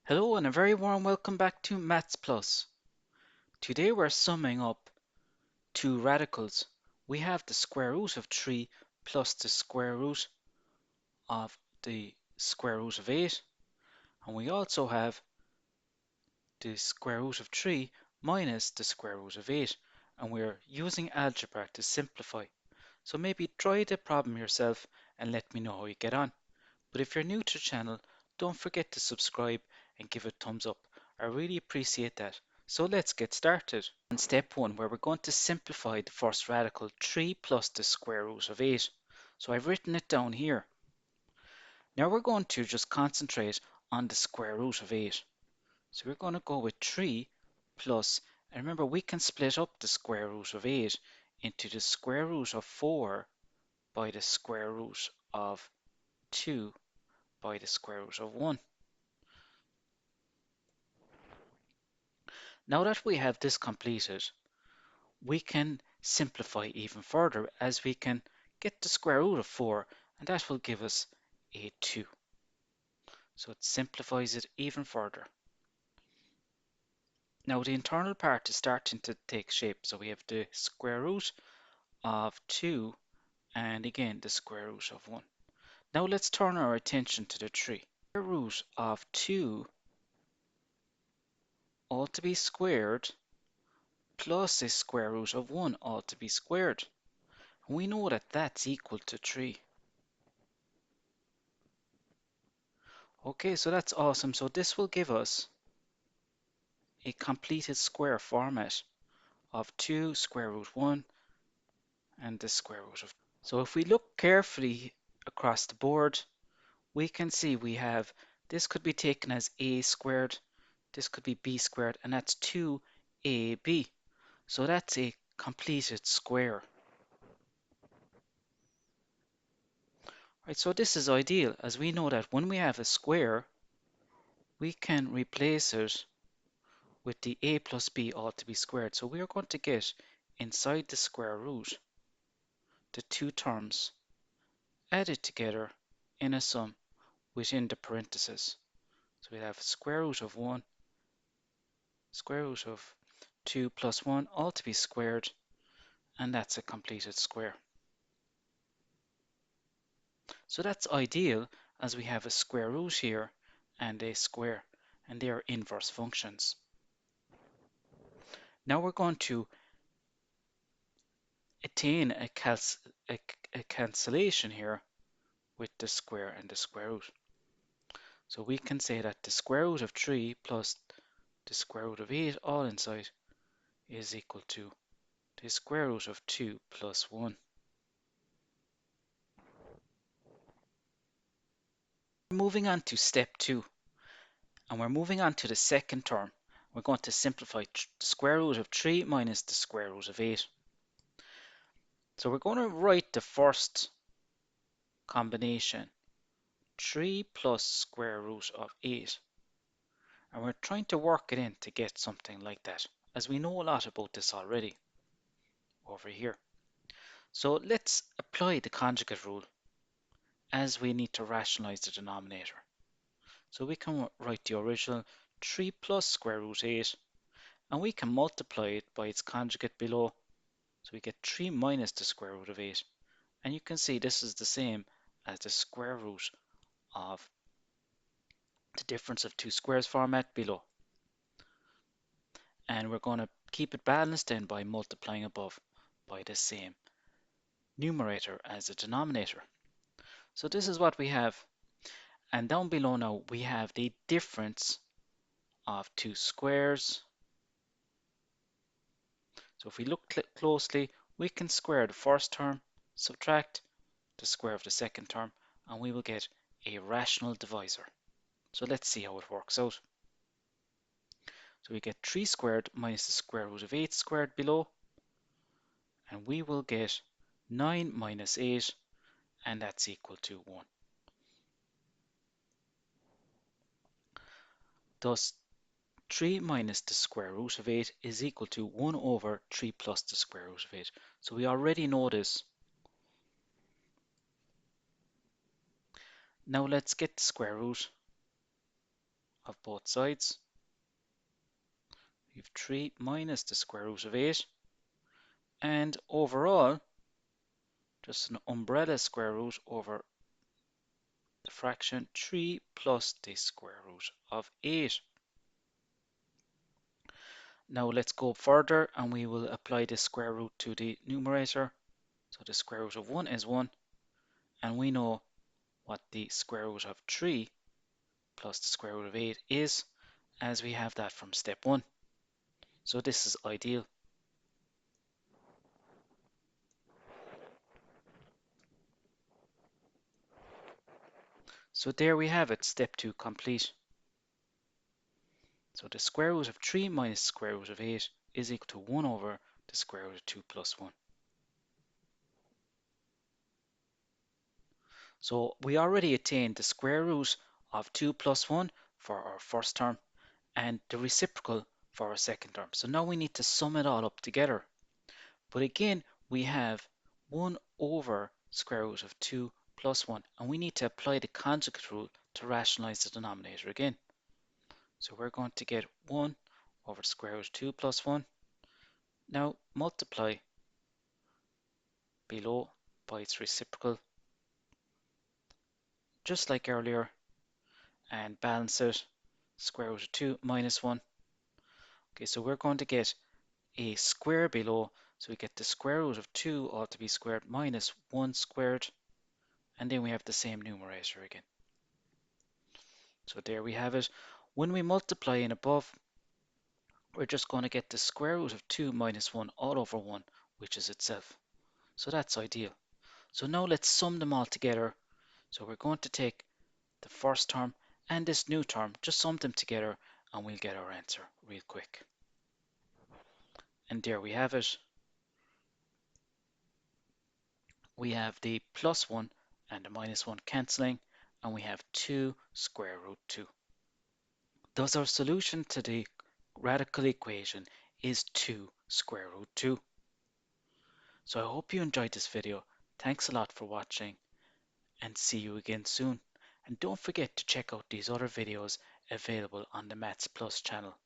Hello and a very warm welcome back to mathsplus. Today we're summing up two radicals. We have the square root of 3 plus the square root of the square root of 8, and we also have the square root of 3 minus the square root of 8, and we're using algebra to simplify. So maybe try the problem yourself and let me know how you get on. But if you're new to the channel, don't forget to subscribe and give it a thumbs up. I really appreciate that. So let's get started. On step 1, where we're going to simplify the first radical, 3 plus the square root of 8. So I've written it down here. Now we're going to just concentrate on the square root of 8. So we're going to go with 3 plus, and remember we can split up the square root of 8 into the square root of 4 by the square root of 2 by the square root of 1. Now that we have this completed, we can simplify even further as we can get the square root of 4 and that will give us a 2. So it simplifies it even further. Now the internal part is starting to take shape. So we have the square root of 2 and again the square root of 1. Now let's turn our attention to the 3. Square root of 2 all to be squared plus the square root of 1 all to be squared. And we know that that's equal to 3. Okay, so that's awesome. So this will give us a completed square format of 2 square root 1 and the square root of. So if we look carefully across the board, we can see we have, this could be taken as a squared, this could be b squared, and that's 2ab. So that's a completed square. Right, so this is ideal as we know that when we have a square, we can replace it with the a plus b all to be squared. So we are going to get inside the square root the two terms added together in a sum within the parentheses. So we have square root of 1, square root of 2 plus 1 all to be squared, and that's a completed square. So that's ideal as we have a square root here and a square, and they are inverse functions. Now we're going to attain a cancellation here with the square and the square root. So we can say that the square root of 3 plus the square root of 8 all inside is equal to the square root of 2 plus 1. Moving on to step 2, and we're moving on to the second term. We're going to simplify the square root of 3 minus the square root of 8. So we're going to write the first combination, 3 plus square root of 8. And we're trying to work it in to get something like that, as we know a lot about this already over here. So let's apply the conjugate rule as we need to rationalize the denominator. So we can write the original 3 plus square root 8, and we can multiply it by its conjugate below. So we get 3 minus the square root of 8. And you can see this is the same as the square root of the difference of two squares format below. And we're going to keep it balanced then by multiplying above by the same numerator as the denominator. So this is what we have. And down below now we have the difference of two squares. So if we look closely, we can square the first term, subtract the square of the second term, and we will get a rational divisor. So let's see how it works out. So we get 3 squared minus the square root of 8 squared below, and we will get 9 minus 8, and that's equal to 1. Thus, 3 minus the square root of 8 is equal to 1 over 3 plus the square root of 8. So we already know this. Now let's get the square root of both sides. We have 3 minus the square root of 8. And overall, just an umbrella square root over the fraction 3 plus the square root of 8. Now let's go further and we will apply the square root to the numerator. So the square root of 1 is 1, and we know what the square root of 3 plus the square root of 8 is, as we have that from step 1. So this is ideal. So there we have it, step 2 complete. So the square root of 3 minus the square root of 8 is equal to 1 over the square root of 2 plus 1. So we already attained the square root of 2 plus 1 for our first term and the reciprocal for our second term. So now we need to sum it all up together. But again, we have 1 over square root of 2 plus 1, and we need to apply the conjugate rule to rationalize the denominator again. So we're going to get 1 over the square root of 2 plus 1. Now multiply below by its reciprocal, just like earlier, and balance it. Square root of 2 minus 1. Okay, so we're going to get a square below, so we get the square root of 2 ought to be squared minus 1 squared, and then we have the same numerator again. So there we have it. When we multiply in above, we're just going to get the square root of 2 minus 1 all over 1, which is itself. So that's ideal. So now let's sum them all together. So we're going to take the first term and this new term, just sum them together, and we'll get our answer real quick. And there we have it. We have the plus 1 and the minus 1 cancelling, and we have 2 square root 2. Thus our solution to the radical equation is 2 square root 2. So I hope you enjoyed this video. Thanks a lot for watching, and see you again soon. And don't forget to check out these other videos available on the mathsplus channel.